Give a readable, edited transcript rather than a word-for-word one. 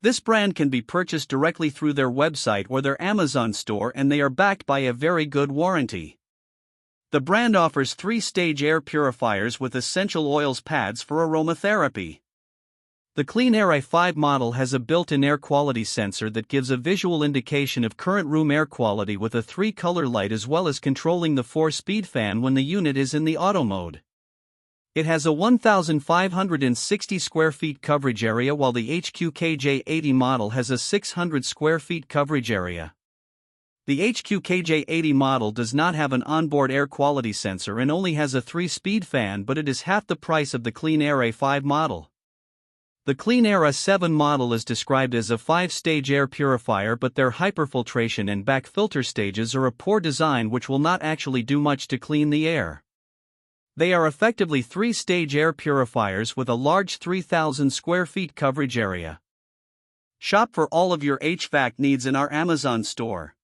This brand can be purchased directly through their website or their Amazon store, and they are backed by a very good warranty. The brand offers 3-stage air purifiers with essential oils pads for aromatherapy. The CleanAir A5 model has a built-in air quality sensor that gives a visual indication of current room air quality with a 3-color light, as well as controlling the 4-speed fan when the unit is in the auto mode. It has a 1,560 square feet coverage area, while the HQKJ-80 model has a 600 square feet coverage area. The HQKJ-80 model does not have an onboard air quality sensor and only has a 3-speed fan, but it is half the price of the CleanAir A5 model. The CleanAir A7 model is described as a 5-stage air purifier, but their hyperfiltration and back filter stages are a poor design which will not actually do much to clean the air. They are effectively 3-stage air purifiers with a large 3,000 square feet coverage area. Shop for all of your HVAC needs in our Amazon store.